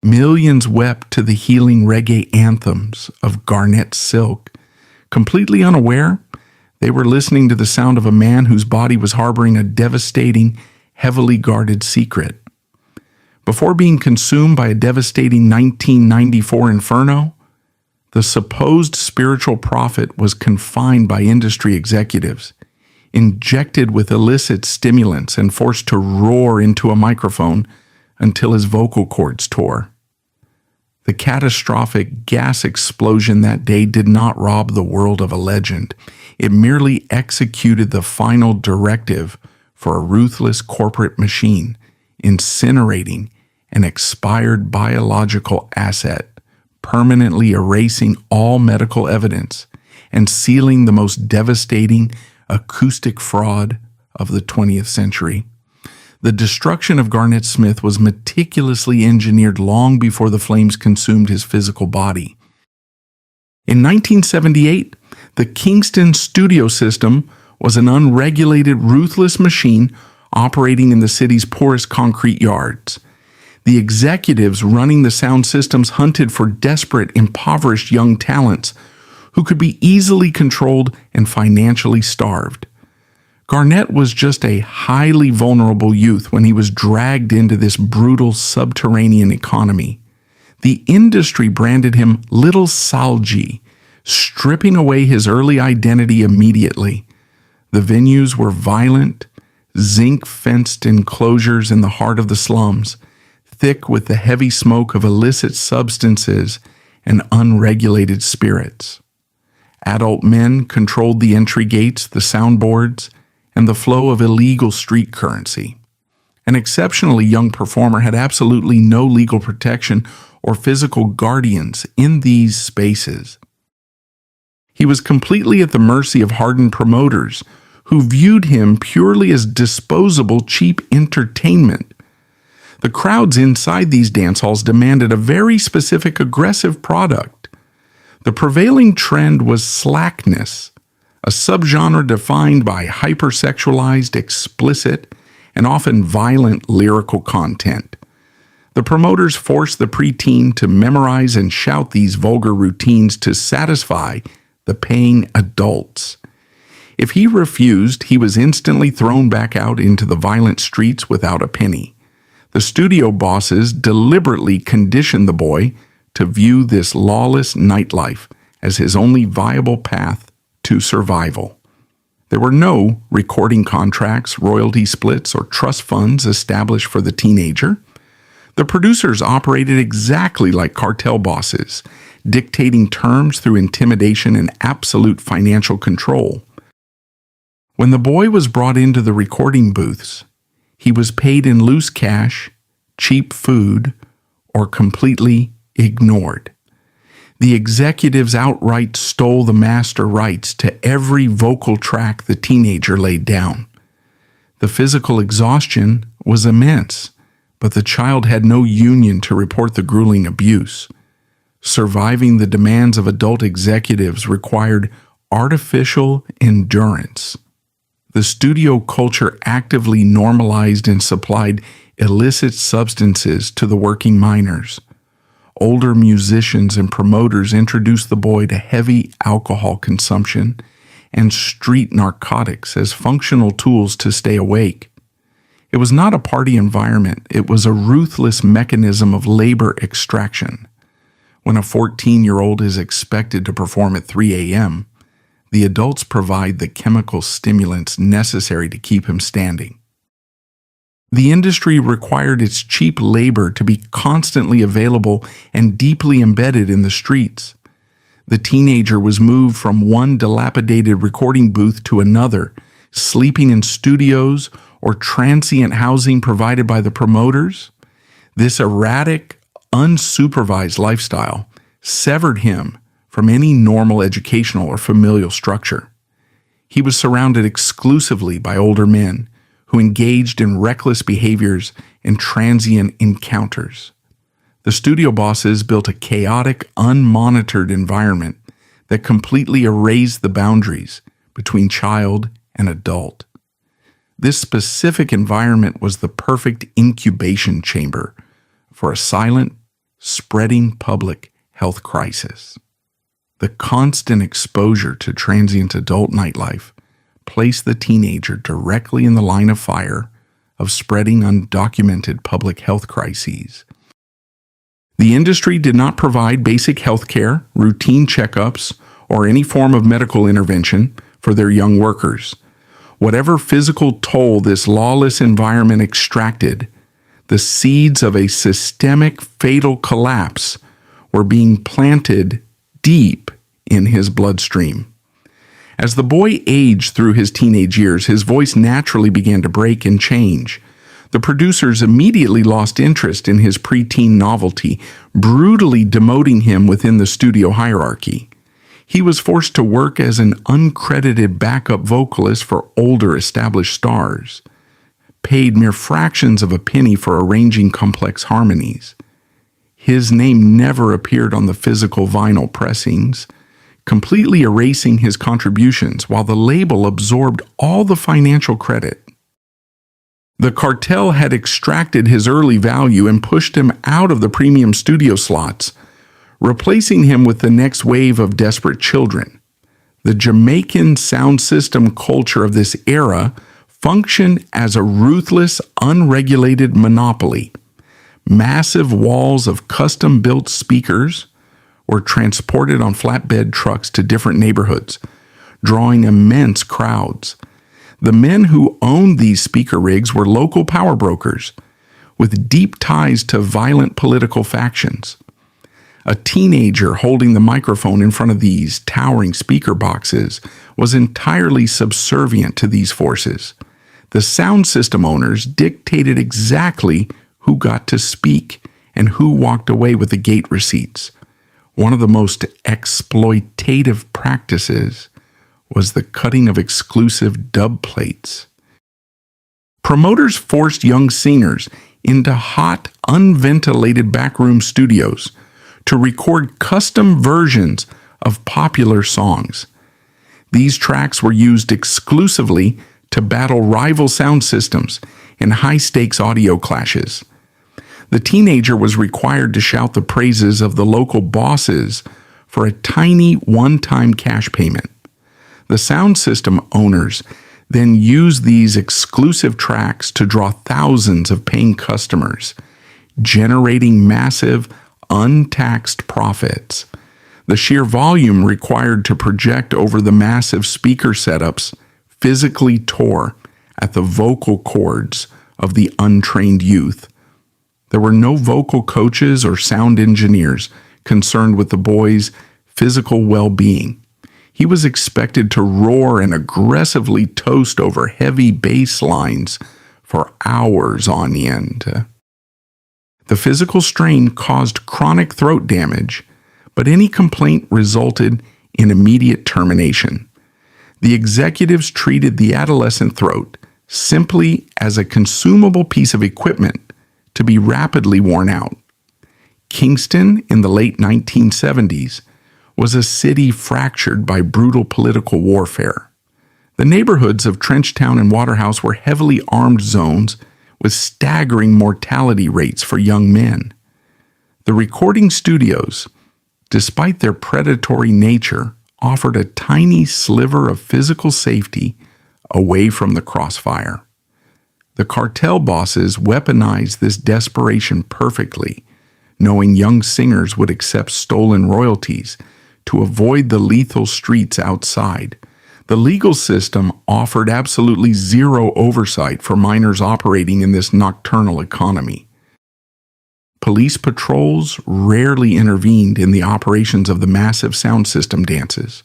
Millions wept to the healing reggae anthems of Garnett Silk. Completely unaware, they were listening to the sound of a man whose body was harboring a devastating, heavily guarded secret. Before being consumed by a devastating 1994 inferno, the supposed spiritual prophet was confined by industry executives, injected with illicit stimulants and forced to roar into a microphone until his vocal cords tore. The catastrophic gas explosion that day did not rob the world of a legend. It merely executed the final directive for a ruthless corporate machine, incinerating an expired biological asset, permanently erasing all medical evidence, and sealing the most devastating acoustic fraud of the 20th century. The destruction of Garnett Smith was meticulously engineered long before the flames consumed his physical body. In 1978, the Kingston studio system was an unregulated, ruthless machine operating in the city's poorest concrete yards. The executives running the sound systems hunted for desperate, impoverished young talents who could be easily controlled and financially starved. Garnett was just a highly vulnerable youth when he was dragged into this brutal subterranean economy. The industry branded him Little Salji, stripping away his early identity immediately. The venues were violent, zinc-fenced enclosures in the heart of the slums, thick with the heavy smoke of illicit substances and unregulated spirits. Adult men controlled the entry gates, the soundboards, and the flow of illegal street currency. An exceptionally young performer had absolutely no legal protection or physical guardians in these spaces. He was completely at the mercy of hardened promoters who viewed him purely as disposable, cheap entertainment. The crowds inside these dance halls demanded a very specific, aggressive product. The prevailing trend was slackness, a subgenre defined by hypersexualized, explicit, and often violent lyrical content. The promoters forced the preteen to memorize and shout these vulgar routines to satisfy the paying adults. If he refused, he was instantly thrown back out into the violent streets without a penny. The studio bosses deliberately conditioned the boy to view this lawless nightlife as his only viable path to survival. There were no recording contracts, royalty splits, or trust funds established for the teenager. The producers operated exactly like cartel bosses, dictating terms through intimidation and absolute financial control. When the boy was brought into the recording booths, he was paid in loose cash, cheap food, or completely ignored. The executives outright stole the master rights to every vocal track the teenager laid down. The physical exhaustion was immense, but the child had no union to report the grueling abuse. Surviving the demands of adult executives required artificial endurance. The studio culture actively normalized and supplied illicit substances to the working miners. Older musicians and promoters introduced the boy to heavy alcohol consumption and street narcotics as functional tools to stay awake. It was not a party environment, it was a ruthless mechanism of labor extraction. When a 14-year-old is expected to perform at 3 a.m., the adults provide the chemical stimulants necessary to keep him standing. The industry required its cheap labor to be constantly available and deeply embedded in the streets. The teenager was moved from one dilapidated recording booth to another, sleeping in studios or transient housing provided by the promoters. This erratic, unsupervised lifestyle severed him from any normal educational or familial structure. He was surrounded exclusively by older men who engaged in reckless behaviors and transient encounters. The studio bosses built a chaotic, unmonitored environment that completely erased the boundaries between child and adult. This specific environment was the perfect incubation chamber for a silent, spreading public health crisis. The constant exposure to transient adult nightlife placed the teenager directly in the line of fire of spreading undocumented public health crises. The industry did not provide basic health care, routine checkups, or any form of medical intervention for their young workers. Whatever physical toll this lawless environment extracted, the seeds of a systemic fatal collapse were being planted deep in his bloodstream. As the boy aged through his teenage years, his voice naturally began to break and change. The producers immediately lost interest in his preteen novelty, brutally demoting him within the studio hierarchy. He was forced to work as an uncredited backup vocalist for older established stars, paid mere fractions of a penny for arranging complex harmonies. His name never appeared on the physical vinyl pressings, completely erasing his contributions while the label absorbed all the financial credit. The cartel had extracted his early value and pushed him out of the premium studio slots, replacing him with the next wave of desperate children. The Jamaican sound system culture of this era functioned as a ruthless, unregulated monopoly. Massive walls of custom-built speakers were transported on flatbed trucks to different neighborhoods, drawing immense crowds. The men who owned these speaker rigs were local power brokers with deep ties to violent political factions. A teenager holding the microphone in front of these towering speaker boxes was entirely subservient to these forces. The sound system owners dictated exactly who got to speak and who walked away with the gate receipts. One of the most exploitative practices was the cutting of exclusive dub plates. Promoters forced young singers into hot, unventilated backroom studios to record custom versions of popular songs. These tracks were used exclusively to battle rival sound systems in high-stakes audio clashes. The teenager was required to shout the praises of the local bosses for a tiny one-time cash payment. The sound system owners then used these exclusive tracks to draw thousands of paying customers, generating massive, untaxed profits. The sheer volume required to project over the massive speaker setups physically tore at the vocal cords of the untrained youth. There were no vocal coaches or sound engineers concerned with the boy's physical well-being. He was expected to roar and aggressively toast over heavy bass lines for hours on end. The physical strain caused chronic throat damage, but any complaint resulted in immediate termination. The executives treated the adolescent throat simply as a consumable piece of equipment to be rapidly worn out. Kingston in the late 1970s was a city fractured by brutal political warfare. The neighborhoods of Trenchtown and Waterhouse were heavily armed zones with staggering mortality rates for young men. The recording studios, despite their predatory nature, offered a tiny sliver of physical safety away from the crossfire. The cartel bosses weaponized this desperation perfectly, knowing young singers would accept stolen royalties to avoid the lethal streets outside. The legal system offered absolutely zero oversight for minors operating in this nocturnal economy. Police patrols rarely intervened in the operations of the massive sound system dances,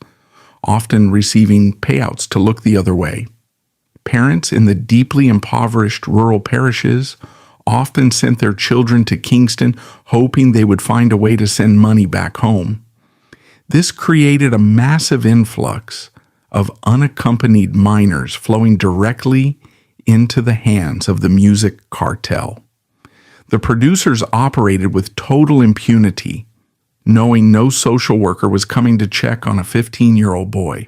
often receiving payouts to look the other way. Parents in the deeply impoverished rural parishes often sent their children to Kingston hoping they would find a way to send money back home. This created a massive influx of unaccompanied minors flowing directly into the hands of the music cartel. The producers operated with total impunity, knowing no social worker was coming to check on a 15-year-old boy.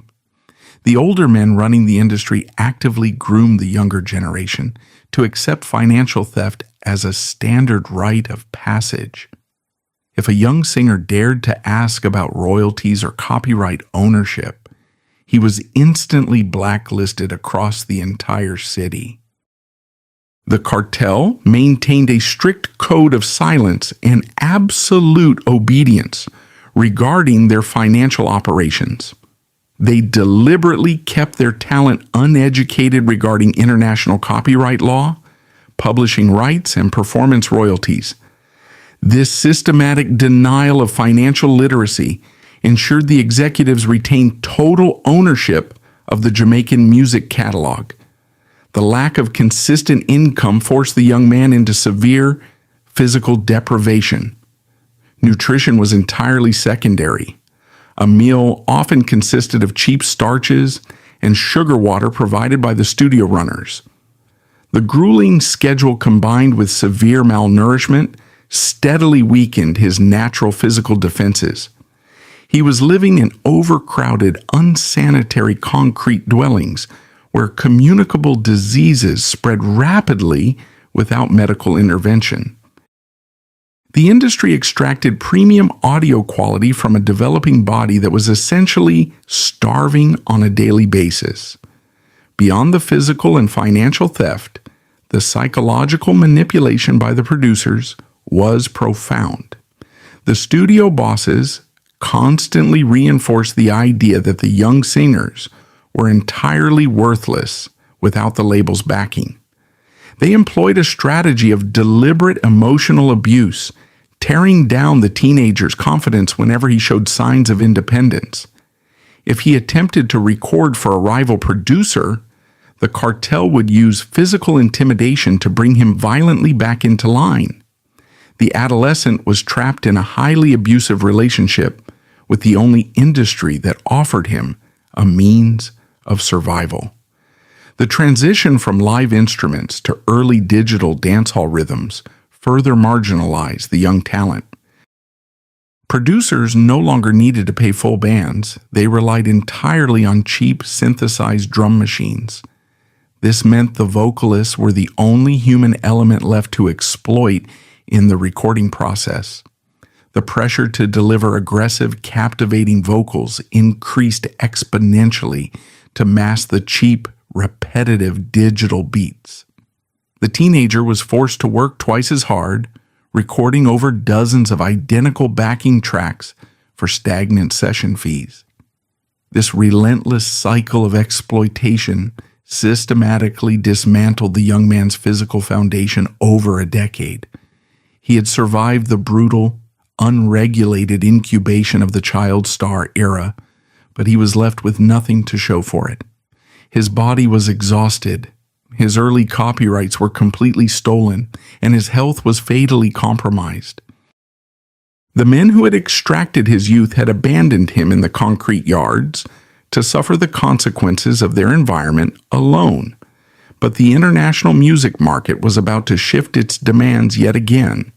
The older men running the industry actively groomed the younger generation to accept financial theft as a standard rite of passage. If a young singer dared to ask about royalties or copyright ownership, he was instantly blacklisted across the entire city. The cartel maintained a strict code of silence and absolute obedience regarding their financial operations. They deliberately kept their talent uneducated regarding international copyright law, publishing rights, and performance royalties. This systematic denial of financial literacy ensured the executives retained total ownership of the Jamaican music catalog. The lack of consistent income forced the young man into severe physical deprivation. Nutrition was entirely secondary. A meal often consisted of cheap starches and sugar water provided by the studio runners. The grueling schedule combined with severe malnourishment steadily weakened his natural physical defenses. He was living in overcrowded, unsanitary concrete dwellings where communicable diseases spread rapidly without medical intervention. The industry extracted premium audio quality from a developing body that was essentially starving on a daily basis. Beyond the physical and financial theft, the psychological manipulation by the producers was profound. The studio bosses constantly reinforced the idea that the young singers were entirely worthless without the label's backing. They employed a strategy of deliberate emotional abuse, tearing down the teenager's confidence whenever he showed signs of independence. If he attempted to record for a rival producer, the cartel would use physical intimidation to bring him violently back into line. The adolescent was trapped in a highly abusive relationship with the only industry that offered him a means of survival. The transition from live instruments to early digital dancehall rhythms further marginalized the young talent. Producers no longer needed to pay full bands. They relied entirely on cheap synthesized drum machines. This meant the vocalists were the only human element left to exploit in the recording process. The pressure to deliver aggressive, captivating vocals increased exponentially to mask the cheap, repetitive digital beats. The teenager was forced to work twice as hard, recording over dozens of identical backing tracks for stagnant session fees. This relentless cycle of exploitation systematically dismantled the young man's physical foundation over a decade. He had survived the brutal, unregulated incubation of the child star era, but he was left with nothing to show for it. His body was exhausted, his early copyrights were completely stolen, and his health was fatally compromised. The men who had extracted his youth had abandoned him in the concrete yards to suffer the consequences of their environment alone. But the international music market was about to shift its demands yet again,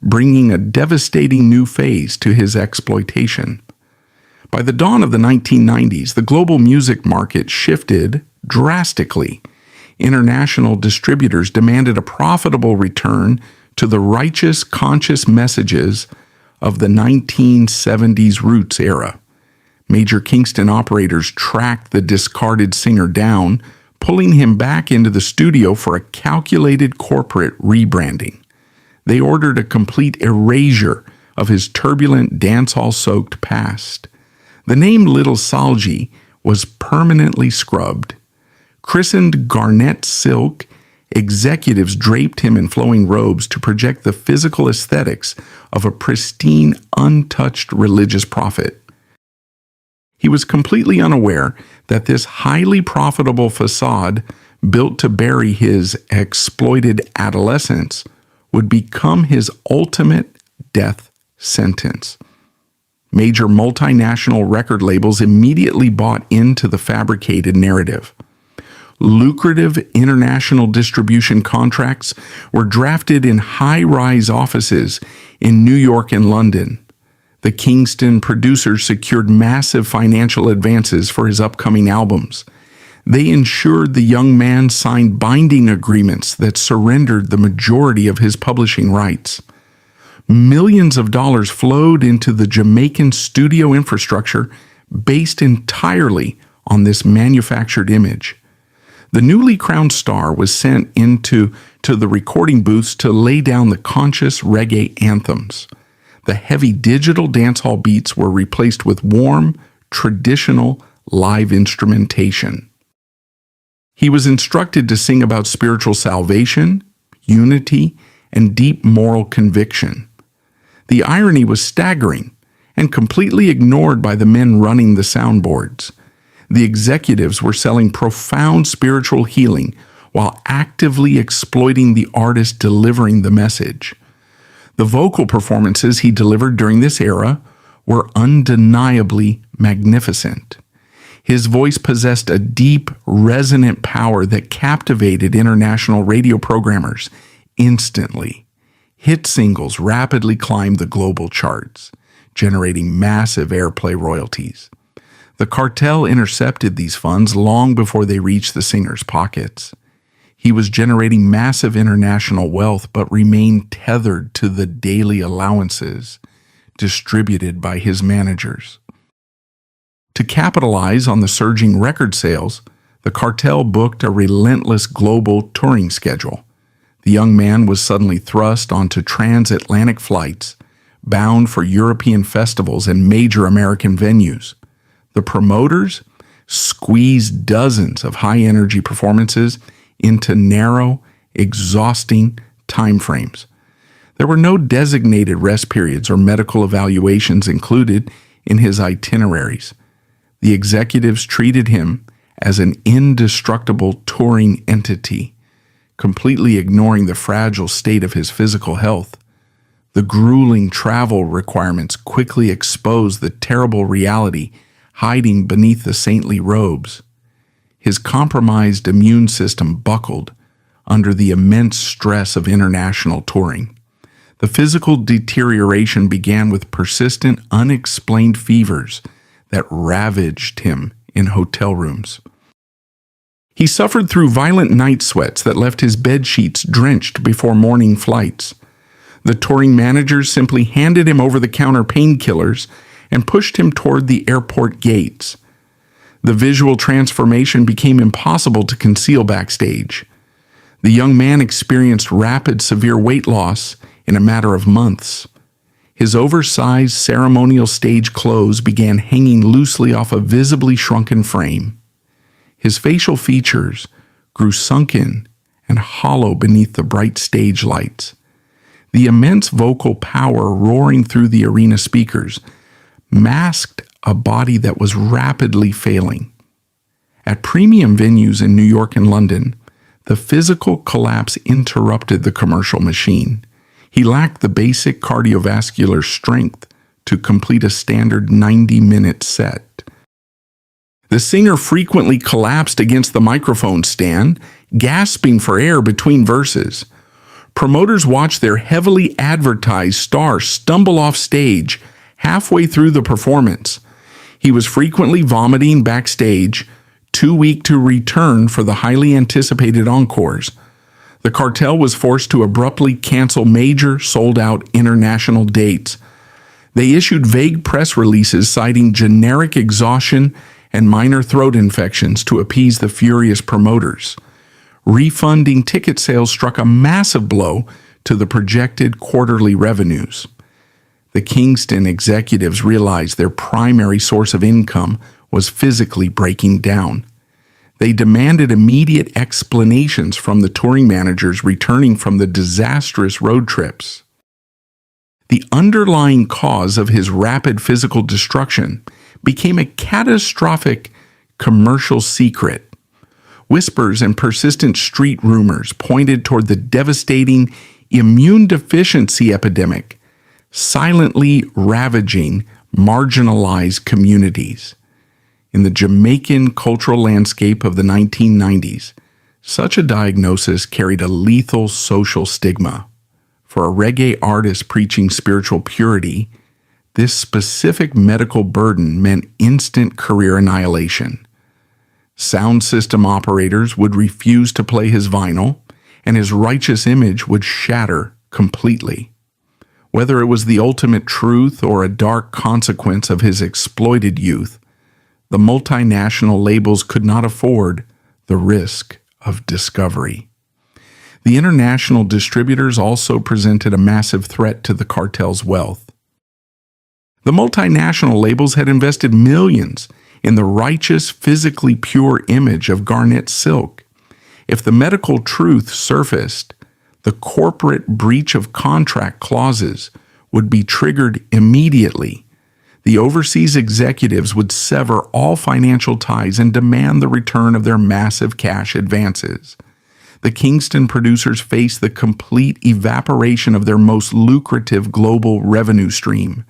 bringing a devastating new phase to his exploitation. By the dawn of the 1990s, the global music market shifted drastically. International distributors demanded a profitable return to the righteous, conscious messages of the 1970s roots era. Major Kingston operators tracked the discarded singer down, pulling him back into the studio for a calculated corporate rebranding. They ordered a complete erasure of his turbulent, dancehall-soaked past. The name Little Salji was permanently scrubbed. Christened Garnett Silk, executives draped him in flowing robes to project the physical aesthetics of a pristine, untouched religious prophet. He was completely unaware that this highly profitable facade, built to bury his exploited adolescence, would become his ultimate death sentence. Major multinational record labels immediately bought into the fabricated narrative. Lucrative international distribution contracts were drafted in high-rise offices in New York and London. The Kingston producers secured massive financial advances for his upcoming albums. They ensured the young man signed binding agreements that surrendered the majority of his publishing rights. Millions of dollars flowed into the Jamaican studio infrastructure based entirely on this manufactured image. The newly crowned star was sent into the recording booths to lay down the conscious reggae anthems. The heavy digital dancehall beats were replaced with warm, traditional live instrumentation. He was instructed to sing about spiritual salvation, unity, and deep moral conviction. The irony was staggering and completely ignored by the men running the soundboards. The executives were selling profound spiritual healing while actively exploiting the artist delivering the message. The vocal performances he delivered during this era were undeniably magnificent. His voice possessed a deep, resonant power that captivated international radio programmers instantly. Hit singles rapidly climbed the global charts, generating massive airplay royalties. The cartel intercepted these funds long before they reached the singer's pockets. He was generating massive international wealth but remained tethered to the daily allowances distributed by his managers. To capitalize on the surging record sales, the cartel booked a relentless global touring schedule. The young man was suddenly thrust onto transatlantic flights, bound for European festivals and major American venues. The promoters squeezed dozens of high-energy performances into narrow, exhausting time frames. There were no designated rest periods or medical evaluations included in his itineraries. The executives treated him as an indestructible touring entity, completely ignoring the fragile state of his physical health. The grueling travel requirements quickly exposed the terrible reality hiding beneath the saintly robes. His compromised immune system buckled under the immense stress of international touring. The physical deterioration began with persistent, unexplained fevers that ravaged him in hotel rooms. He suffered through violent night sweats that left his bed sheets drenched before morning flights. The touring managers simply handed him over-the-counter painkillers and pushed him toward the airport gates. The visual transformation became impossible to conceal backstage. The young man experienced rapid, severe weight loss in a matter of months. His oversized ceremonial stage clothes began hanging loosely off a visibly shrunken frame. His facial features grew sunken and hollow beneath the bright stage lights. The immense vocal power roaring through the arena speakers masked a body that was rapidly failing. At premium venues in New York and London, the physical collapse interrupted the commercial machine. He lacked the basic cardiovascular strength to complete a standard 90-minute set. The singer frequently collapsed against the microphone stand, gasping for air between verses. Promoters watched their heavily advertised star stumble off stage halfway through the performance. He was frequently vomiting backstage, too weak to return for the highly anticipated encores. The cartel was forced to abruptly cancel major sold-out international dates. They issued vague press releases citing generic exhaustion and minor throat infections to appease the furious promoters. Refunding ticket sales struck a massive blow to the projected quarterly revenues. The Kingston executives realized their primary source of income was physically breaking down. They demanded immediate explanations from the touring managers returning from the disastrous road trips. The underlying cause of his rapid physical destruction became a catastrophic commercial secret. Whispers and persistent street rumors pointed toward the devastating immune deficiency epidemic, silently ravaging marginalized communities. In the Jamaican cultural landscape of the 1990s, such a diagnosis carried a lethal social stigma. For a reggae artist preaching spiritual purity, this specific medical burden meant instant career annihilation. Sound system operators would refuse to play his vinyl, and his righteous image would shatter completely. Whether it was the ultimate truth or a dark consequence of his exploited youth, the multinational labels could not afford the risk of discovery. The international distributors also presented a massive threat to the cartel's wealth. The multinational labels had invested millions in the righteous, physically pure image of Garnett Silk. If the medical truth surfaced, the corporate breach of contract clauses would be triggered immediately. The overseas executives would sever all financial ties and demand the return of their massive cash advances. The Kingston producers faced the complete evaporation of their most lucrative global revenue stream.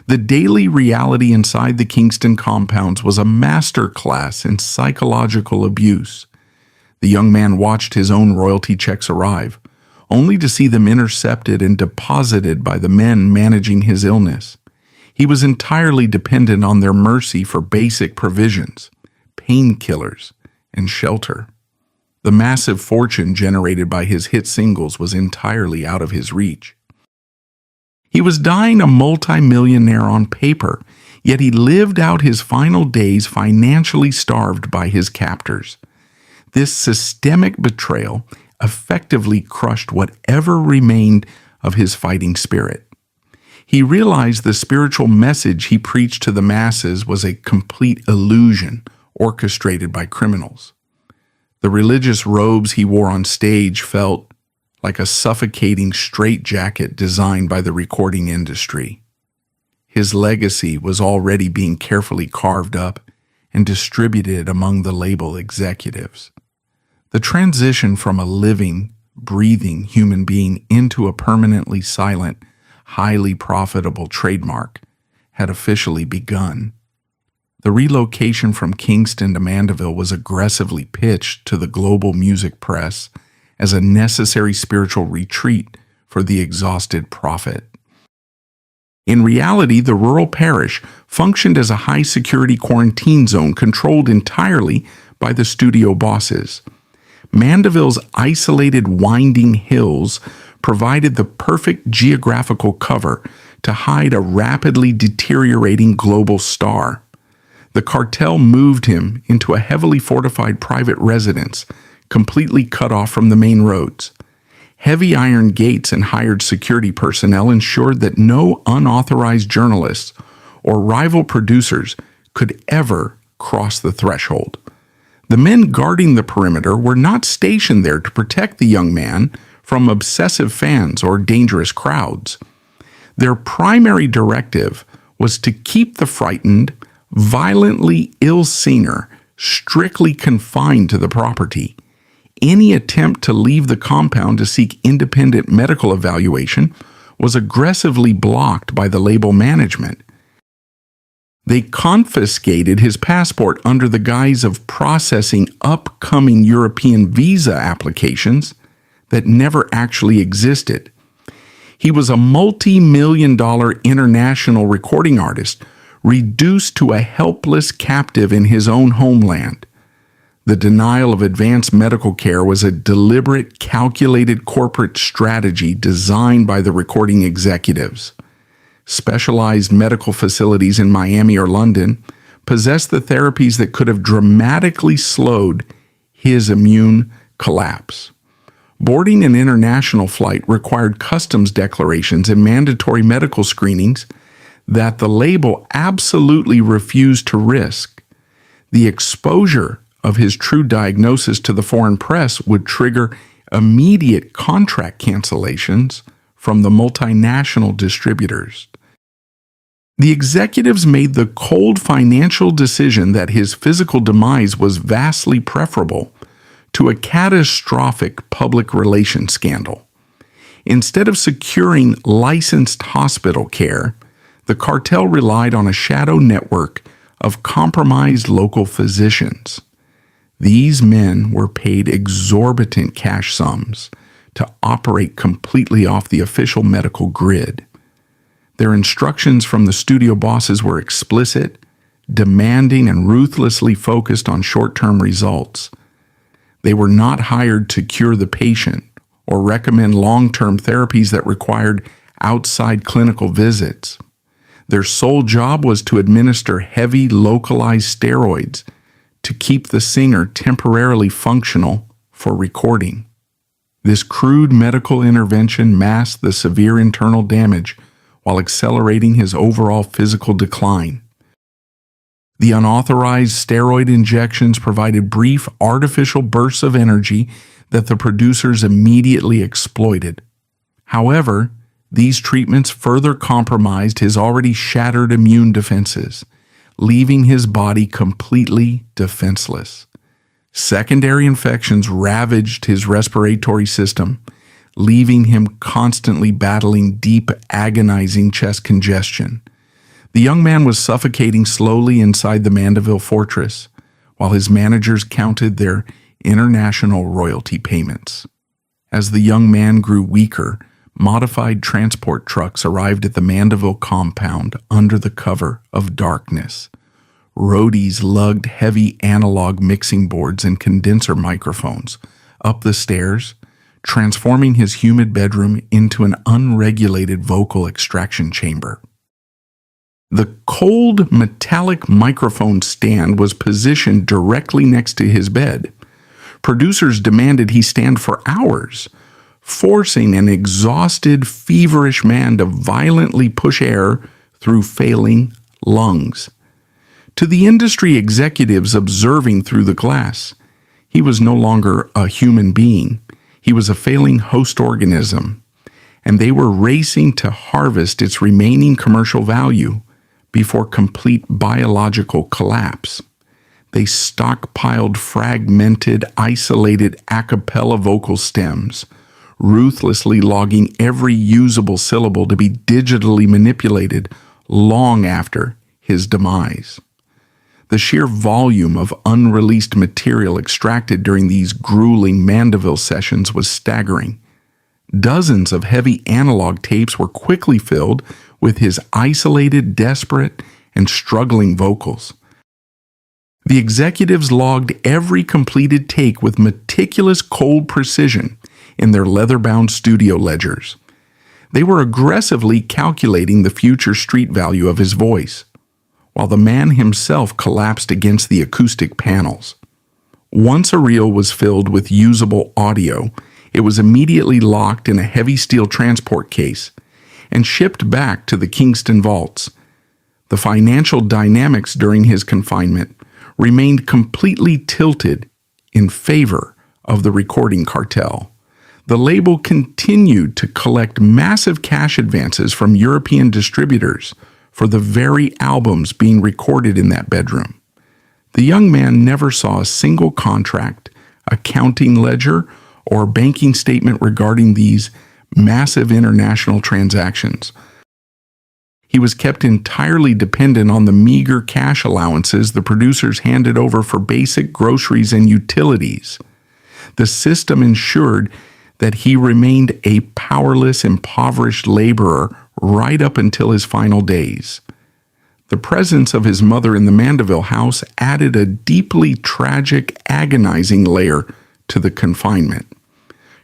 The daily reality inside the Kingston compounds was a masterclass in psychological abuse. The young man watched his own royalty checks arrive, only to see them intercepted and deposited by the men managing his illness. He was entirely dependent on their mercy for basic provisions, painkillers, and shelter. The massive fortune generated by his hit singles was entirely out of his reach. He was dying a multimillionaire on paper, yet he lived out his final days financially starved by his captors. This systemic betrayal effectively crushed whatever remained of his fighting spirit. He realized the spiritual message he preached to the masses was a complete illusion orchestrated by criminals. The religious robes he wore on stage felt like a suffocating straitjacket designed by the recording industry. His legacy was already being carefully carved up and distributed among the label executives. The transition from a living, breathing human being into a permanently silent, highly profitable trademark had officially begun. The relocation from Kingston to Mandeville was aggressively pitched to the global music press as a necessary spiritual retreat for the exhausted prophet. In reality, the rural parish functioned as a high-security quarantine zone controlled entirely by the studio bosses. Mandeville's isolated winding hills provided the perfect geographical cover to hide a rapidly deteriorating global star. The cartel moved him into a heavily fortified private residence, completely cut off from the main roads. Heavy iron gates and hired security personnel ensured that no unauthorized journalists or rival producers could ever cross the threshold. The men guarding the perimeter were not stationed there to protect the young man from obsessive fans or dangerous crowds. Their primary directive was to keep the frightened, violently ill singer strictly confined to the property. Any attempt to leave the compound to seek independent medical evaluation was aggressively blocked by the label management. They confiscated his passport under the guise of processing upcoming European visa applications that never actually existed. He was a multi-million-dollar international recording artist, reduced to a helpless captive in his own homeland. The denial of advanced medical care was a deliberate, calculated corporate strategy designed by the recording executives. Specialized medical facilities in Miami or London possessed the therapies that could have dramatically slowed his immune collapse. Boarding an international flight required customs declarations and mandatory medical screenings that the label absolutely refused to risk. The exposure of his true diagnosis to the foreign press would trigger immediate contract cancellations from the multinational distributors. The executives made the cold financial decision that his physical demise was vastly preferable to a catastrophic public relations scandal. Instead of securing licensed hospital care, the cartel relied on a shadow network of compromised local physicians. These men were paid exorbitant cash sums to operate completely off the official medical grid. Their instructions from the studio bosses were explicit, demanding, and ruthlessly focused on short-term results. They were not hired to cure the patient or recommend long-term therapies that required outside clinical visits. Their sole job was to administer heavy localized steroids to keep the singer temporarily functional for recording. This crude medical intervention masked the severe internal damage while accelerating his overall physical decline. The unauthorized steroid injections provided brief artificial bursts of energy that the producers immediately exploited. However, these treatments further compromised his already shattered immune defenses, leaving his body completely defenseless. Secondary infections ravaged his respiratory system, leaving him constantly battling deep, agonizing chest congestion. The young man was suffocating slowly inside the Mandeville fortress, while his managers counted their international royalty payments. As the young man grew weaker, modified transport trucks arrived at the Mandeville compound under the cover of darkness. Roadies lugged heavy analog mixing boards and condenser microphones up the stairs, transforming his humid bedroom into an unregulated vocal extraction chamber. The cold metallic microphone stand was positioned directly next to his bed. Producers demanded he stand for hours, forcing an exhausted, feverish man to violently push air through failing lungs. To the industry executives observing through the glass, he was no longer a human being. He was a failing host organism, and they were racing to harvest its remaining commercial value before complete biological collapse. They stockpiled fragmented, isolated a cappella vocal stems, ruthlessly logging every usable syllable to be digitally manipulated long after his demise. The sheer volume of unreleased material extracted during these grueling Mandeville sessions was staggering. Dozens of heavy analog tapes were quickly filled with his isolated, desperate, and struggling vocals. The executives logged every completed take with meticulous cold precision in their leather-bound studio ledgers. They were aggressively calculating the future street value of his voice, while the man himself collapsed against the acoustic panels. Once a reel was filled with usable audio, it was immediately locked in a heavy steel transport case and shipped back to the Kingston vaults. The financial dynamics during his confinement remained completely tilted in favor of the recording cartel. The label continued to collect massive cash advances from European distributors for the very albums being recorded in that bedroom. The young man never saw a single contract, accounting ledger, or banking statement regarding these massive international transactions. He was kept entirely dependent on the meager cash allowances the producers handed over for basic groceries and utilities. The system ensured that he remained a powerless, impoverished laborer right up until his final days. The presence of his mother in the Mandeville house added a deeply tragic, agonizing layer to the confinement.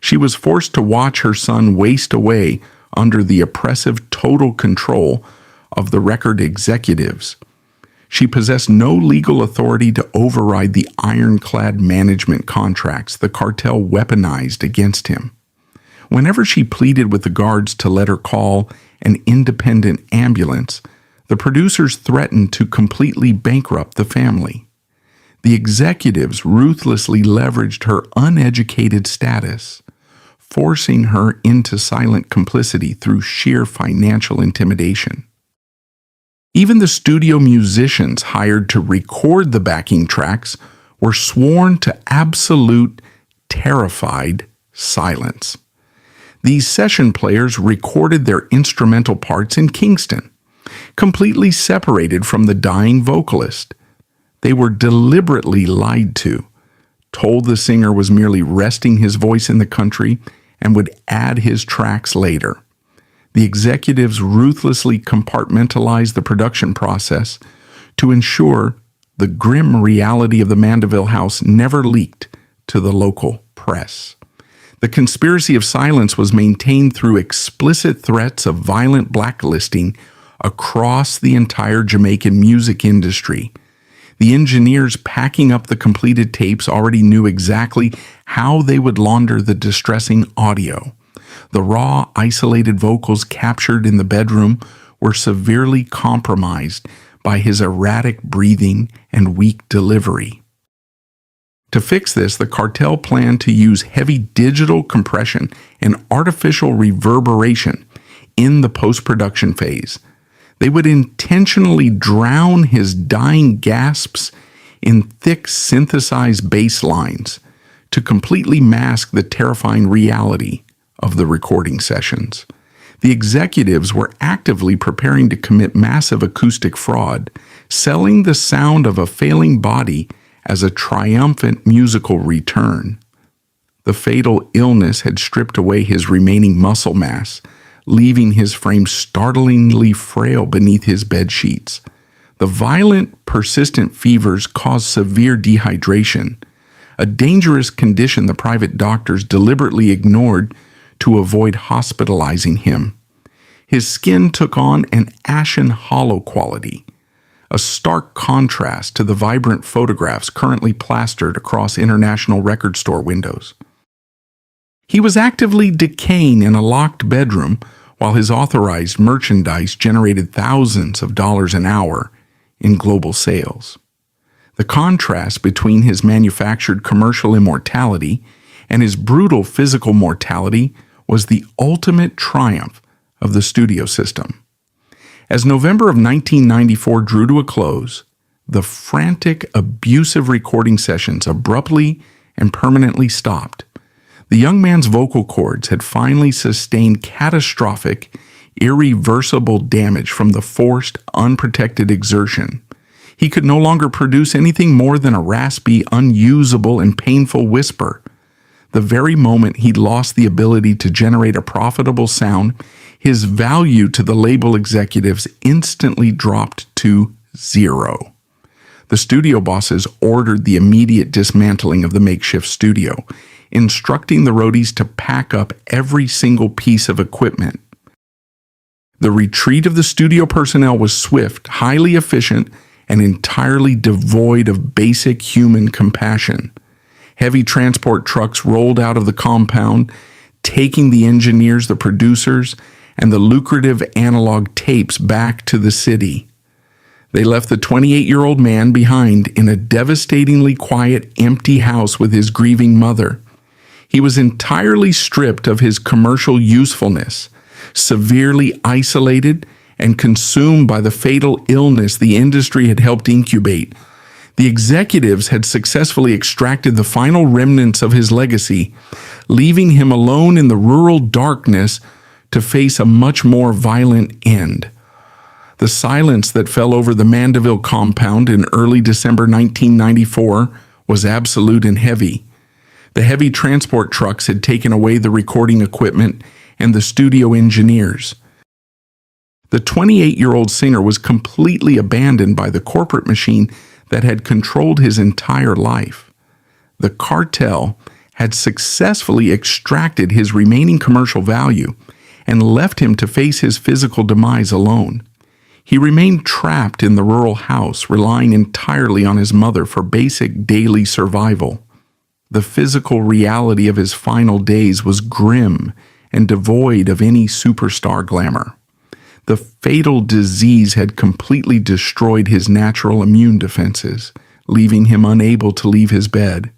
She was forced to watch her son waste away under the oppressive total control of the record executives. She possessed no legal authority to override the ironclad management contracts the cartel weaponized against him. Whenever she pleaded with the guards to let her call an independent ambulance, the producers threatened to completely bankrupt the family. The executives ruthlessly leveraged her uneducated status, forcing her into silent complicity through sheer financial intimidation. Even the studio musicians hired to record the backing tracks were sworn to absolute, terrified silence. These session players recorded their instrumental parts in Kingston, completely separated from the dying vocalist. They were deliberately lied to, told the singer was merely resting his voice in the country and would add his tracks later. The executives ruthlessly compartmentalized the production process to ensure the grim reality of the Mandeville house never leaked to the local press. The conspiracy of silence was maintained through explicit threats of violent blacklisting across the entire Jamaican music industry. The engineers packing up the completed tapes already knew exactly how they would launder the distressing audio. The raw, isolated vocals captured in the bedroom were severely compromised by his erratic breathing and weak delivery. To fix this, the cartel planned to use heavy digital compression and artificial reverberation in the post-production phase. They would intentionally drown his dying gasps in thick synthesized bass lines to completely mask the terrifying reality of the recording sessions. The executives were actively preparing to commit massive acoustic fraud, selling the sound of a failing body as a triumphant musical return. The fatal illness had stripped away his remaining muscle mass, leaving his frame startlingly frail beneath his bed sheets. The violent, persistent fevers caused severe dehydration, a dangerous condition the private doctors deliberately ignored to avoid hospitalizing him. His skin took on an ashen hollow quality, a stark contrast to the vibrant photographs currently plastered across international record store windows. He was actively decaying in a locked bedroom while his authorized merchandise generated thousands of dollars an hour in global sales. The contrast between his manufactured commercial immortality and his brutal physical mortality was the ultimate triumph of the studio system. As November of 1994 drew to a close, the frantic, abusive recording sessions abruptly and permanently stopped. The young man's vocal cords had finally sustained catastrophic, irreversible damage from the forced, unprotected exertion. He could no longer produce anything more than a raspy, unusable, and painful whisper. The very moment he'd lost the ability to generate a profitable sound, his value to the label executives instantly dropped to zero. The studio bosses ordered the immediate dismantling of the makeshift studio, instructing the roadies to pack up every single piece of equipment. The retreat of the studio personnel was swift, highly efficient, and entirely devoid of basic human compassion. Heavy transport trucks rolled out of the compound, taking the engineers, the producers, and the lucrative analog tapes back to the city. They left the 28-year-old man behind in a devastatingly quiet, empty house with his grieving mother. He was entirely stripped of his commercial usefulness, severely isolated, and consumed by the fatal illness the industry had helped incubate. The executives had successfully extracted the final remnants of his legacy, leaving him alone in the rural darkness to face a much more violent end. The silence that fell over the Mandeville compound in early December 1994 was absolute and heavy. The heavy transport trucks had taken away the recording equipment and the studio engineers. The 28-year-old singer was completely abandoned by the corporate machine that had controlled his entire life. The cartel had successfully extracted his remaining commercial value and left him to face his physical demise alone. He remained trapped in the rural house, relying entirely on his mother for basic daily survival. The physical reality of his final days was grim and devoid of any superstar glamour. The fatal disease had completely destroyed his natural immune defenses, leaving him unable to leave his bed.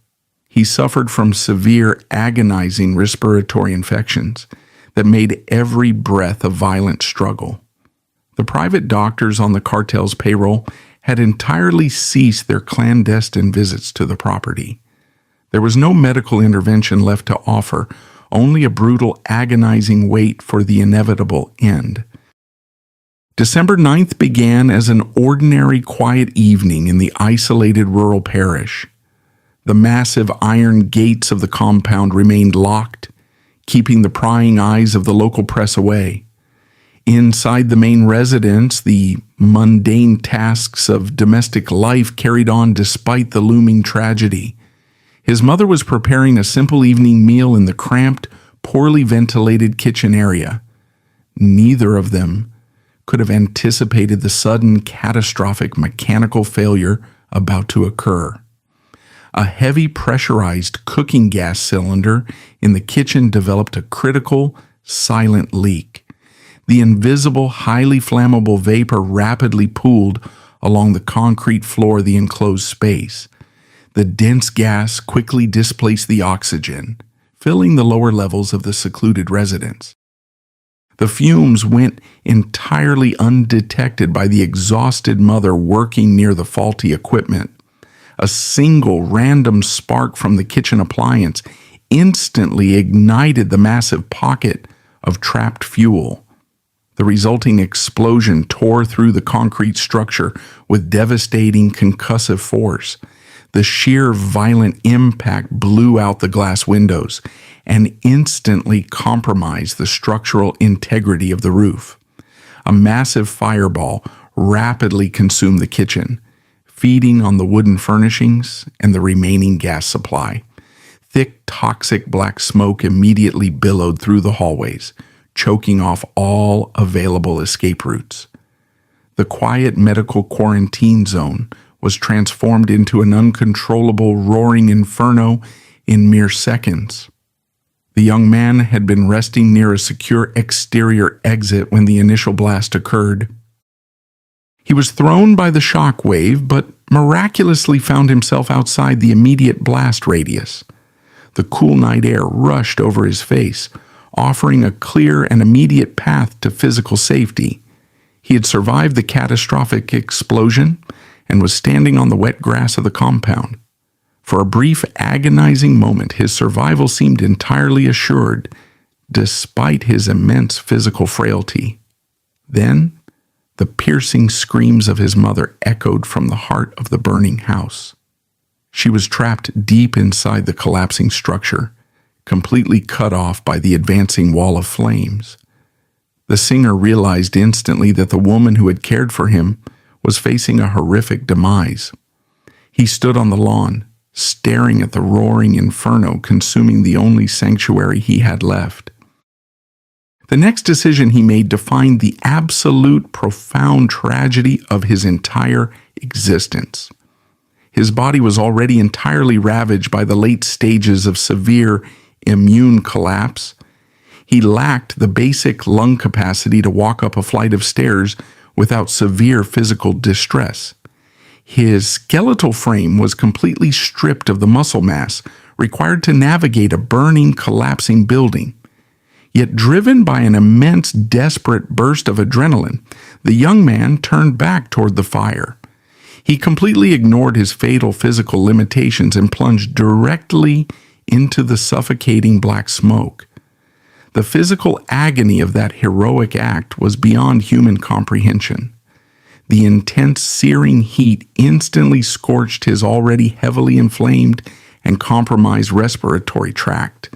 He suffered from severe, agonizing respiratory infections that made every breath a violent struggle. The private doctors on the cartel's payroll had entirely ceased their clandestine visits to the property. There was no medical intervention left to offer, only a brutal, agonizing wait for the inevitable end. December 9th began as an ordinary, quiet evening in the isolated rural parish. The massive iron gates of the compound remained locked, keeping the prying eyes of the local press away. Inside the main residence, the mundane tasks of domestic life carried on despite the looming tragedy. His mother was preparing a simple evening meal in the cramped, poorly ventilated kitchen area. Neither of them could have anticipated the sudden, catastrophic mechanical failure about to occur. A heavy pressurized cooking gas cylinder in the kitchen developed a critical, silent leak. The invisible, highly flammable vapor rapidly pooled along the concrete floor of the enclosed space. The dense gas quickly displaced the oxygen, filling the lower levels of the secluded residence. The fumes went entirely undetected by the exhausted mother working near the faulty equipment. A single random spark from the kitchen appliance instantly ignited the massive pocket of trapped fuel. The resulting explosion tore through the concrete structure with devastating concussive force. The sheer violent impact blew out the glass windows and instantly compromised the structural integrity of the roof. A massive fireball rapidly consumed the kitchen, feeding on the wooden furnishings and the remaining gas supply. Thick, toxic black smoke immediately billowed through the hallways, choking off all available escape routes. The quiet medical quarantine zone was transformed into an uncontrollable roaring inferno in mere seconds. The young man had been resting near a secure exterior exit when the initial blast occurred. He was thrown by the shock wave, but miraculously found himself outside the immediate blast radius. The cool night air rushed over his face, offering a clear and immediate path to physical safety. He had survived the catastrophic explosion and was standing on the wet grass of the compound. For a brief, agonizing moment, his survival seemed entirely assured, despite his immense physical frailty. Then, the piercing screams of his mother echoed from the heart of the burning house. She was trapped deep inside the collapsing structure, completely cut off by the advancing wall of flames. The singer realized instantly that the woman who had cared for him was facing a horrific demise. He stood on the lawn, staring at the roaring inferno consuming the only sanctuary he had left. The next decision he made defined the absolute profound tragedy of his entire existence. His body was already entirely ravaged by the late stages of severe immune collapse. He lacked the basic lung capacity to walk up a flight of stairs without severe physical distress. His skeletal frame was completely stripped of the muscle mass required to navigate a burning, collapsing building. Yet driven by an immense, desperate burst of adrenaline, the young man turned back toward the fire. He completely ignored his fatal physical limitations and plunged directly into the suffocating black smoke. The physical agony of that heroic act was beyond human comprehension. The intense, searing heat instantly scorched his already heavily inflamed and compromised respiratory tract.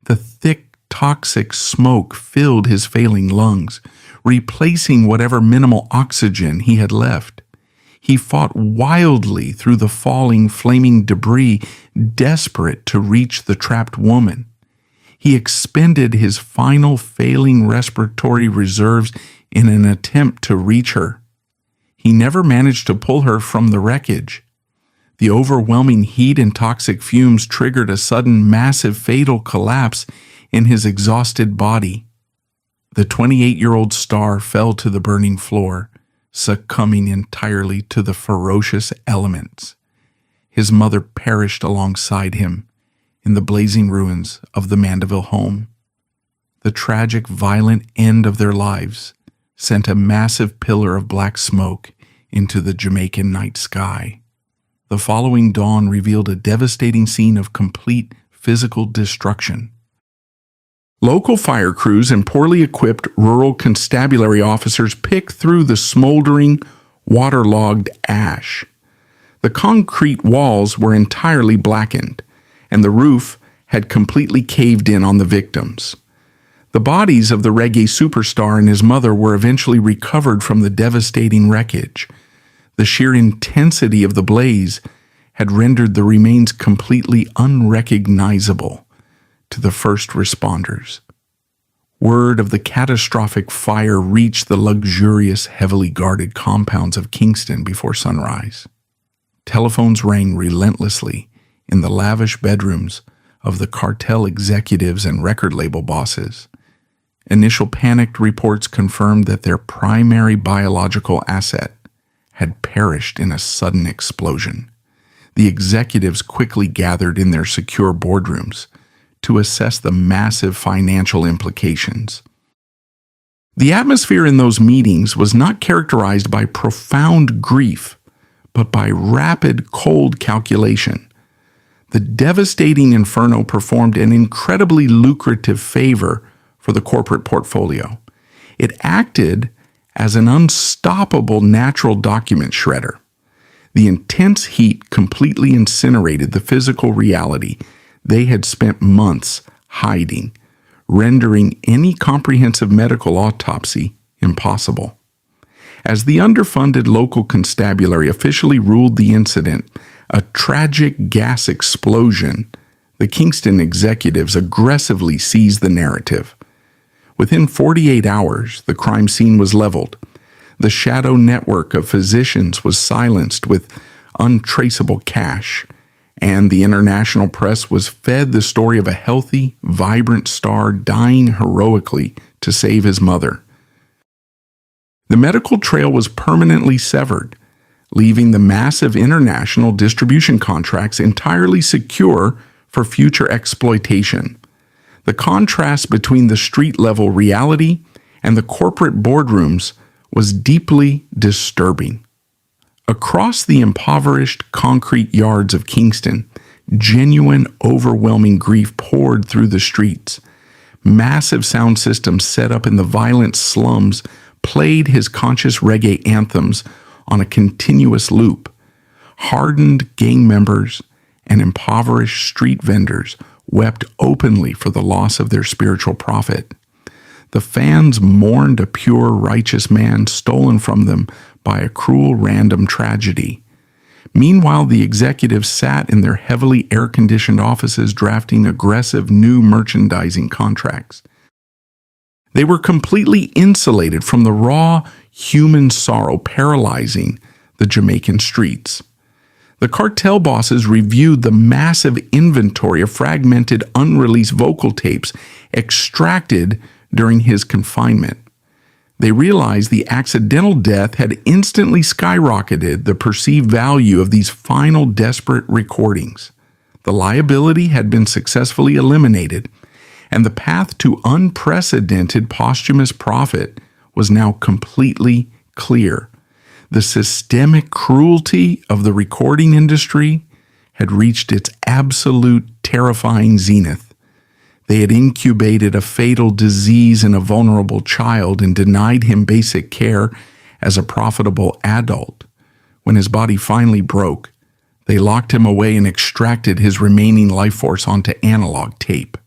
The thick, toxic smoke filled his failing lungs, replacing whatever minimal oxygen he had left. He fought wildly through the falling, flaming debris, desperate to reach the trapped woman. He expended his final failing respiratory reserves in an attempt to reach her. He never managed to pull her from the wreckage. The overwhelming heat and toxic fumes triggered a sudden, massive, fatal collapse in his exhausted body. The 28-year-old star fell to the burning floor, succumbing entirely to the ferocious elements. His mother perished alongside him in the blazing ruins of the Mandeville home. The tragic, violent end of their lives sent a massive pillar of black smoke into the Jamaican night sky. The following dawn revealed a devastating scene of complete physical destruction. Local fire crews and poorly equipped rural constabulary officers picked through the smoldering, waterlogged ash. The concrete walls were entirely blackened, and the roof had completely caved in on the victims. The bodies of the reggae superstar and his mother were eventually recovered from the devastating wreckage. The sheer intensity of the blaze had rendered the remains completely unrecognizable to the first responders. Word of the catastrophic fire reached the luxurious, heavily guarded compounds of Kingston before sunrise. Telephones rang relentlessly in the lavish bedrooms of the cartel executives and record label bosses. Initial panicked reports confirmed that their primary biological asset had perished in a sudden explosion. The executives quickly gathered in their secure boardrooms to assess the massive financial implications. The atmosphere in those meetings was not characterized by profound grief, but by rapid, cold calculation. The devastating inferno performed an incredibly lucrative favor for the corporate portfolio. It acted as an unstoppable natural document shredder. The intense heat completely incinerated the physical reality they had spent months hiding, rendering any comprehensive medical autopsy impossible. As the underfunded local constabulary officially ruled the incident a tragic gas explosion, the Kingston executives aggressively seized the narrative. Within 48 hours, the crime scene was leveled. The shadow network of physicians was silenced with untraceable cash, and the international press was fed the story of a healthy, vibrant star dying heroically to save his mother. The medical trail was permanently severed, leaving the massive international distribution contracts entirely secure for future exploitation. The contrast between the street-level reality and the corporate boardrooms was deeply disturbing. Across the impoverished concrete yards of Kingston, genuine, overwhelming grief poured through the streets. Massive sound systems set up in the violent slums played his conscious reggae anthems on a continuous loop. Hardened gang members and impoverished street vendors wept openly for the loss of their spiritual prophet. The fans mourned a pure, righteous man stolen from them by a cruel, random tragedy. Meanwhile, the executives sat in their heavily air-conditioned offices drafting aggressive new merchandising contracts. They were completely insulated from the raw, human sorrow paralyzing the Jamaican streets. The cartel bosses reviewed the massive inventory of fragmented, unreleased vocal tapes extracted during his confinement. They realized the accidental death had instantly skyrocketed the perceived value of these final desperate recordings. The liability had been successfully eliminated, and the path to unprecedented posthumous profit was now completely clear. The systemic cruelty of the recording industry had reached its absolute terrifying zenith. They had incubated a fatal disease in a vulnerable child and denied him basic care as a profitable adult. When his body finally broke, they locked him away and extracted his remaining life force onto analog tape.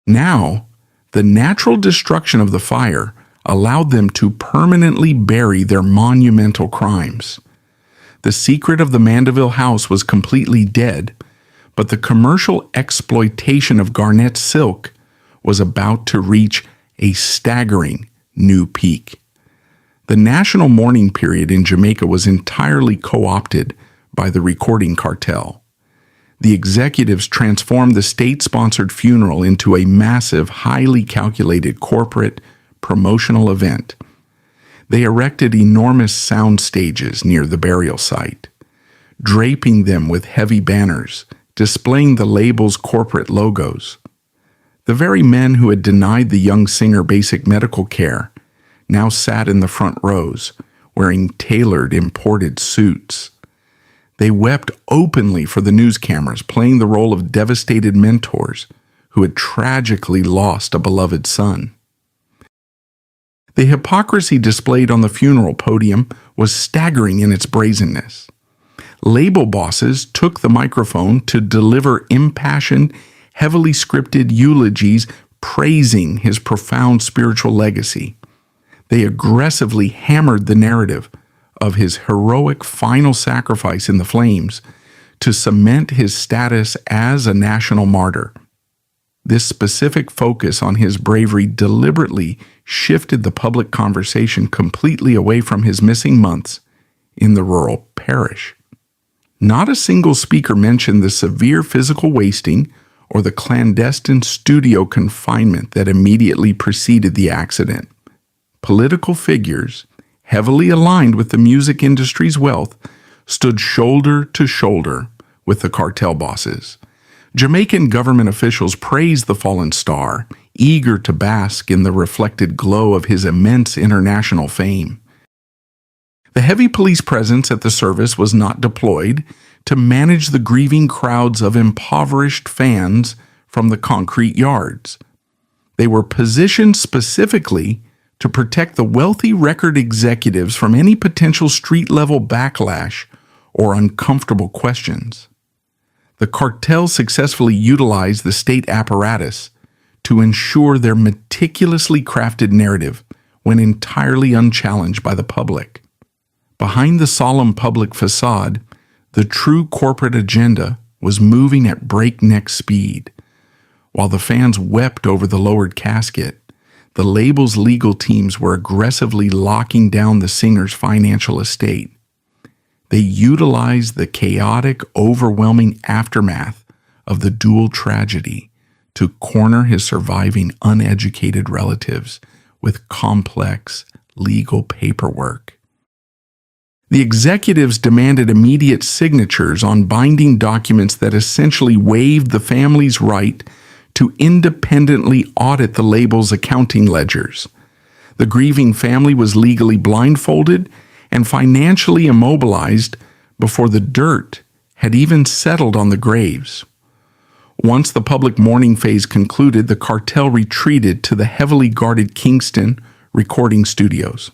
Now, the natural destruction of the fire allowed them to permanently bury their monumental crimes. The secret of the Mandeville house was completely dead, but the commercial exploitation of Garnett Silk was about to reach a staggering new peak. The national mourning period in Jamaica was entirely co-opted by the recording cartel. The executives transformed the state-sponsored funeral into a massive, highly calculated corporate promotional event. They erected enormous sound stages near the burial site, draping them with heavy banners displaying the label's corporate logos. The very men who had denied the young singer basic medical care now sat in the front rows, wearing tailored imported suits. They wept openly for the news cameras, playing the role of devastated mentors who had tragically lost a beloved son. The hypocrisy displayed on the funeral podium was staggering in its brazenness. Label bosses took the microphone to deliver impassioned, heavily scripted eulogies praising his profound spiritual legacy. They aggressively hammered the narrative of his heroic final sacrifice in the flames, to cement his status as a national martyr. This specific focus on his bravery deliberately shifted the public conversation completely away from his missing months in the rural parish. Not a single speaker mentioned the severe physical wasting or the clandestine studio confinement that immediately preceded the accident. Political figures, heavily aligned with the music industry's wealth, stood shoulder to shoulder with the cartel bosses. Jamaican government officials praised the fallen star, eager to bask in the reflected glow of his immense international fame. The heavy police presence at the service was not deployed to manage the grieving crowds of impoverished fans from the concrete yards. They were positioned specifically to protect the wealthy record executives from any potential street-level backlash or uncomfortable questions. The cartel successfully utilized the state apparatus to ensure their meticulously crafted narrative went entirely unchallenged by the public. Behind the solemn public facade, the true corporate agenda was moving at breakneck speed. While the fans wept over the lowered casket, the label's legal teams were aggressively locking down the singer's financial estate. They utilized the chaotic, overwhelming aftermath of the dual tragedy to corner his surviving uneducated relatives with complex legal paperwork. The executives demanded immediate signatures on binding documents that essentially waived the family's right to independently audit the label's accounting ledgers. The grieving family was legally blindfolded and financially immobilized before the dirt had even settled on the graves. Once the public mourning phase concluded, the cartel retreated to the heavily guarded Kingston recording studios.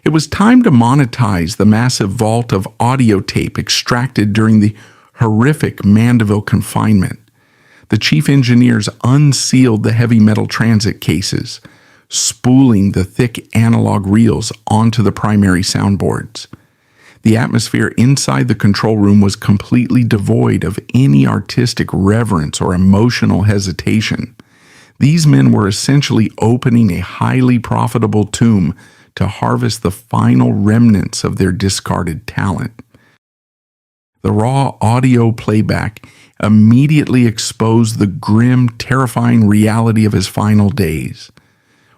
It was time to monetize the massive vault of audio tape extracted during the horrific Mandeville confinement. The chief engineers unsealed the heavy metal transit cases, spooling the thick analog reels onto the primary soundboards. The atmosphere inside the control room was completely devoid of any artistic reverence or emotional hesitation. These men were essentially opening a highly profitable tomb to harvest the final remnants of their discarded talent. The raw audio playback immediately exposed the grim, terrifying reality of his final days.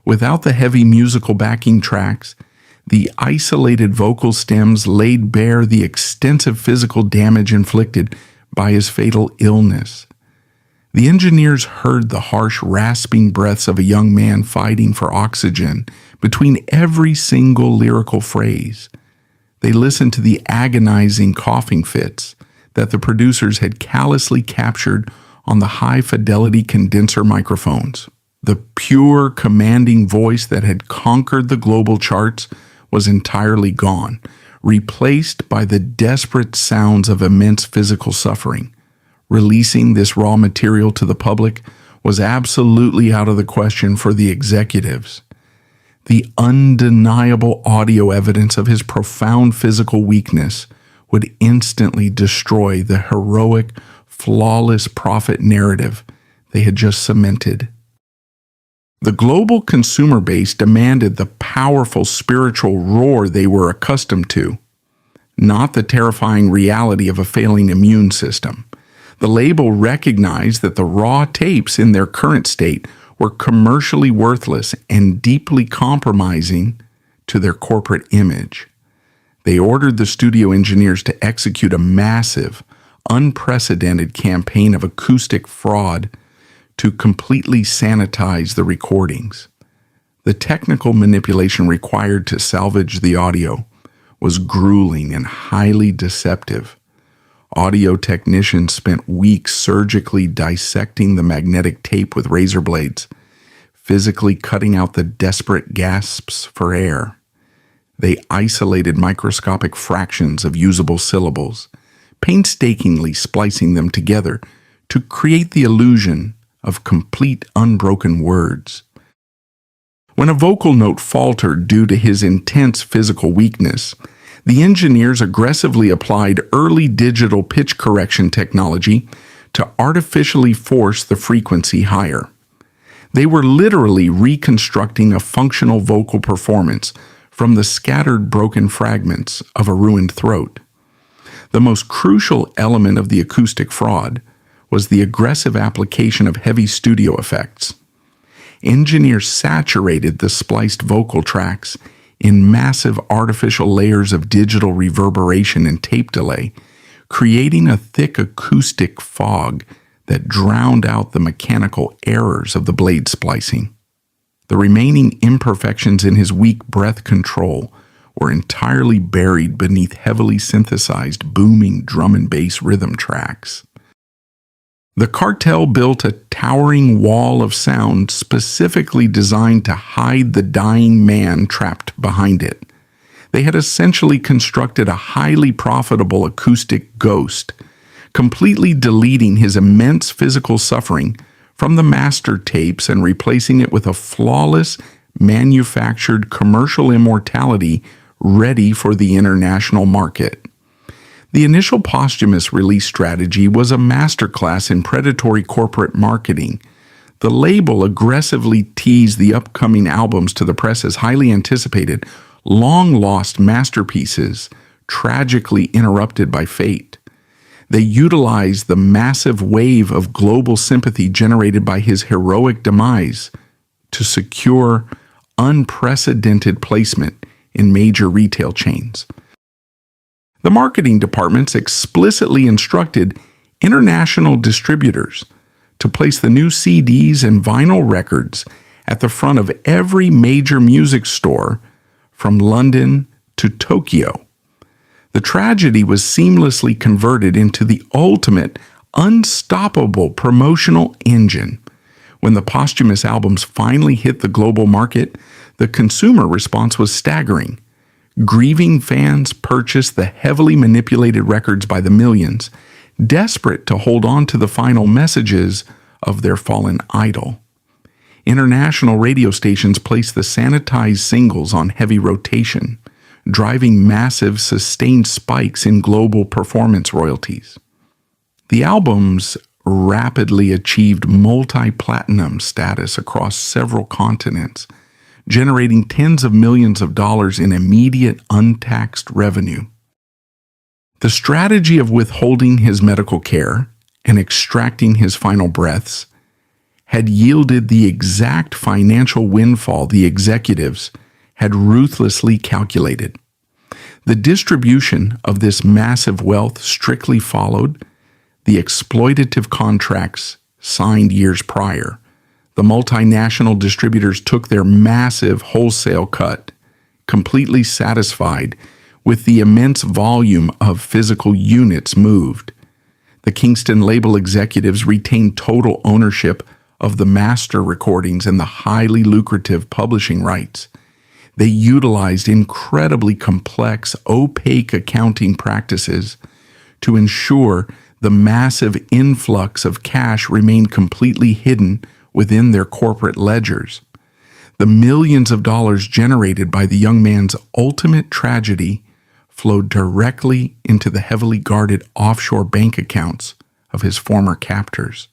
Without the heavy musical backing tracks, the isolated vocal stems laid bare the extensive physical damage inflicted by his fatal illness. The engineers heard the harsh, rasping breaths of a young man fighting for oxygen between every single lyrical phrase. They listened to the agonizing coughing fits that the producers had callously captured on the high-fidelity condenser microphones. The pure, commanding voice that had conquered the global charts was entirely gone, replaced by the desperate sounds of immense physical suffering. Releasing this raw material to the public was absolutely out of the question for the executives. The undeniable audio evidence of his profound physical weakness would instantly destroy the heroic, flawless profit narrative they had just cemented. The global consumer base demanded the powerful spiritual roar they were accustomed to, not the terrifying reality of a failing immune system. The label recognized that the raw tapes in their current state were commercially worthless and deeply compromising to their corporate image. They ordered the studio engineers to execute a massive, unprecedented campaign of acoustic fraud to completely sanitize the recordings. The technical manipulation required to salvage the audio was grueling and highly deceptive. Audio technicians spent weeks surgically dissecting the magnetic tape with razor blades, physically cutting out the desperate gasps for air. They isolated microscopic fractions of usable syllables, painstakingly splicing them together to create the illusion of complete unbroken words. When a vocal note faltered due to his intense physical weakness, The engineers aggressively applied early digital pitch correction technology to artificially force the frequency higher. They were literally reconstructing a functional vocal performance from the scattered broken fragments of a ruined throat. The most crucial element of the acoustic fraud was the aggressive application of heavy studio effects. Engineers saturated the spliced vocal tracks in massive artificial layers of digital reverberation and tape delay, creating a thick acoustic fog that drowned out the mechanical errors of the blade splicing. The remaining imperfections in his weak breath control were entirely buried beneath heavily synthesized booming drum and bass rhythm tracks. The cartel built a towering wall of sound specifically designed to hide the dying man trapped behind it. They had essentially constructed a highly profitable acoustic ghost, completely deleting his immense physical suffering from the master tapes and replacing it with a flawless, manufactured commercial immortality ready for the international market. The initial posthumous release strategy was a masterclass in predatory corporate marketing. The label aggressively teased the upcoming albums to the press as highly anticipated, long-lost masterpieces, tragically interrupted by fate. They utilized the massive wave of global sympathy generated by his heroic demise to secure unprecedented placement in major retail chains. The marketing departments explicitly instructed international distributors to place the new CDs and vinyl records at the front of every major music store from London to Tokyo. The tragedy was seamlessly converted into the ultimate, unstoppable promotional engine. When the posthumous albums finally hit the global market, the consumer response was staggering. Grieving fans purchased the heavily manipulated records by the millions, desperate to hold on to the final messages of their fallen idol. International radio stations placed the sanitized singles on heavy rotation, driving massive, sustained spikes in global performance royalties. The albums rapidly achieved multi-platinum status across several continents, generating tens of millions of dollars in immediate untaxed revenue. The strategy of withholding his medical care and extracting his final breaths had yielded the exact financial windfall the executives had ruthlessly calculated. The distribution of this massive wealth strictly followed the exploitative contracts signed years prior. The multinational distributors took their massive wholesale cut, completely satisfied with the immense volume of physical units moved. The Kingston label executives retained total ownership of the master recordings and the highly lucrative publishing rights. They utilized incredibly complex, opaque accounting practices to ensure the massive influx of cash remained completely hidden within their corporate ledgers. The millions of dollars generated by the young man's ultimate tragedy flowed directly into the heavily guarded offshore bank accounts of his former captors.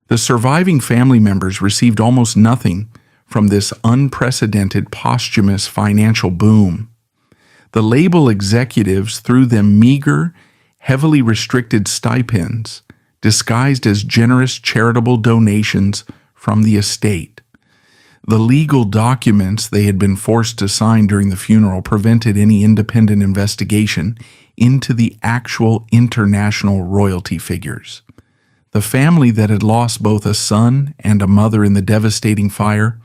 The surviving family members received almost nothing from this unprecedented posthumous financial boom. The label executives threw them meager, heavily restricted stipends, disguised as generous charitable donations from the estate. The legal documents they had been forced to sign during the funeral prevented any independent investigation into the actual international royalty figures. The family that had lost both a son and a mother in the devastating fire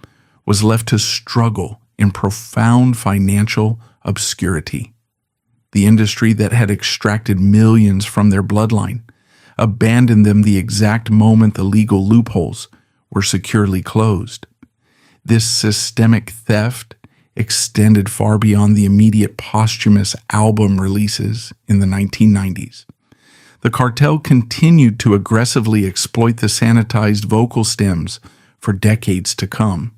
was left to struggle in profound financial obscurity. The industry that had extracted millions from their bloodline abandoned them the exact moment the legal loopholes were securely closed. This systemic theft extended far beyond the immediate posthumous album releases in the 1990s. The cartel continued to aggressively exploit the sanitized vocal stems for decades to come.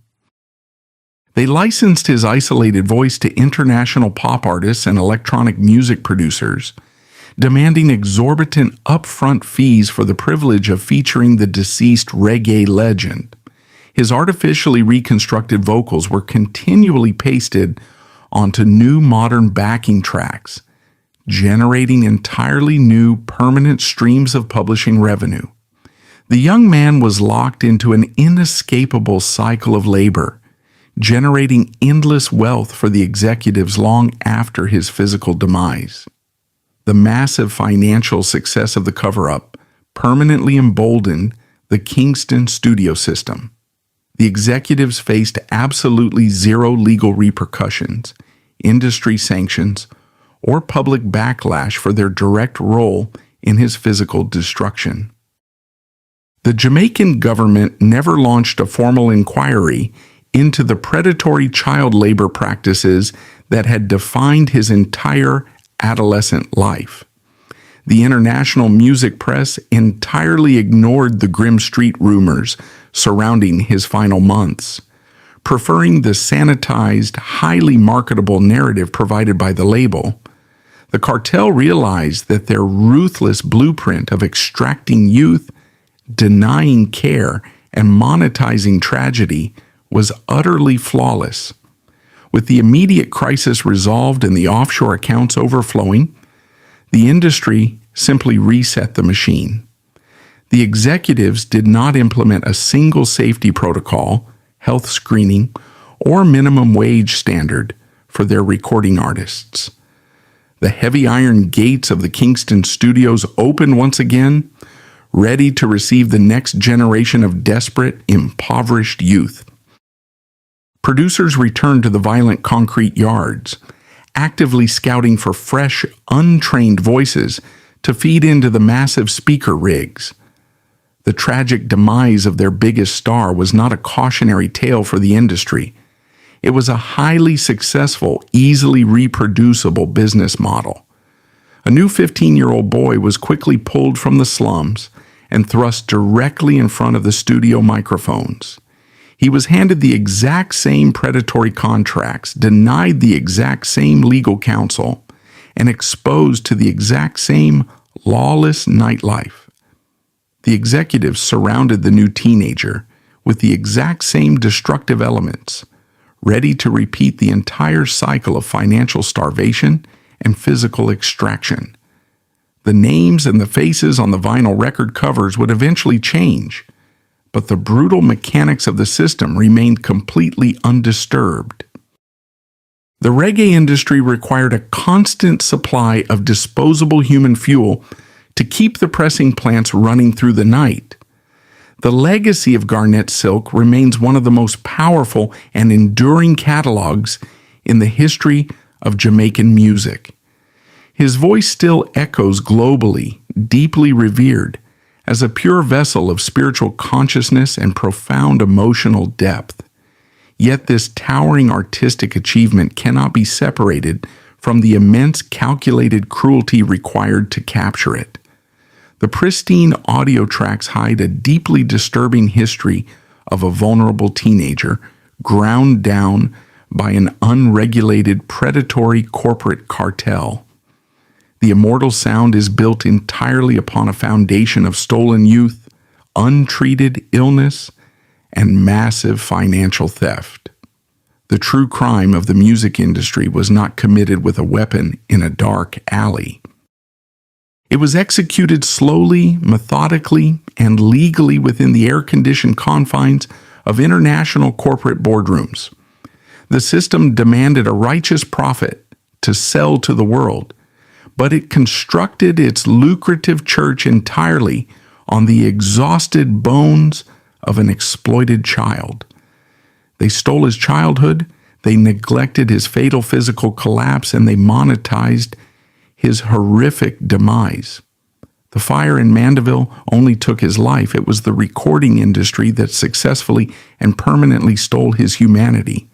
They licensed his isolated voice to international pop artists and electronic music producers, demanding exorbitant upfront fees for the privilege of featuring the deceased reggae legend. His artificially reconstructed vocals were continually pasted onto new modern backing tracks, generating entirely new permanent streams of publishing revenue. The young man was locked into an inescapable cycle of labor, generating endless wealth for the executives long after his physical demise. The massive financial success of the cover-up permanently emboldened the Kingston studio system. The executives faced absolutely zero legal repercussions, industry sanctions, or public backlash for their direct role in his physical destruction. The Jamaican government never launched a formal inquiry into the predatory child labor practices that had defined his entire adolescent life. The international music press entirely ignored the grim street rumors surrounding his final months, preferring the sanitized, highly marketable narrative provided by the label. The cartel realized that their ruthless blueprint of extracting youth, denying care, and monetizing tragedy was utterly flawless. With the immediate crisis resolved and the offshore accounts overflowing, the industry simply reset the machine. The executives did not implement a single safety protocol, health screening, or minimum wage standard for their recording artists. The heavy iron gates of the Kingston studios opened once again, ready to receive the next generation of desperate, impoverished youth. Producers returned to the violent concrete yards, actively scouting for fresh, untrained voices to feed into the massive speaker rigs. The tragic demise of their biggest star was not a cautionary tale for the industry. It was a highly successful, easily reproducible business model. A new 15-year-old boy was quickly pulled from the slums and thrust directly in front of the studio microphones. He was handed the exact same predatory contracts, denied the exact same legal counsel, and exposed to the exact same lawless nightlife. The executives surrounded the new teenager with the exact same destructive elements, ready to repeat the entire cycle of financial starvation and physical extraction. The names and the faces on the vinyl record covers would eventually change, but the brutal mechanics of the system remained completely undisturbed. The reggae industry required a constant supply of disposable human fuel to keep the pressing plants running through the night. The legacy of Garnett Silk remains one of the most powerful and enduring catalogs in the history of Jamaican music. His voice still echoes globally, deeply revered, as a pure vessel of spiritual consciousness and profound emotional depth. Yet this towering artistic achievement cannot be separated from the immense calculated cruelty required to capture it. The pristine audio tracks hide a deeply disturbing history of a vulnerable teenager ground down by an unregulated predatory corporate cartel. The immortal sound is built entirely upon a foundation of stolen youth, untreated illness, and massive financial theft. The true crime of the music industry was not committed with a weapon in a dark alley. It was executed slowly, methodically, and legally within the air-conditioned confines of international corporate boardrooms. The system demanded a righteous profit to sell to the world, but it constructed its lucrative church entirely on the exhausted bones of an exploited child. They stole his childhood, they neglected his fatal physical collapse, and they monetized his horrific demise. The fire in Mandeville only took his life. It was the recording industry that successfully and permanently stole his humanity.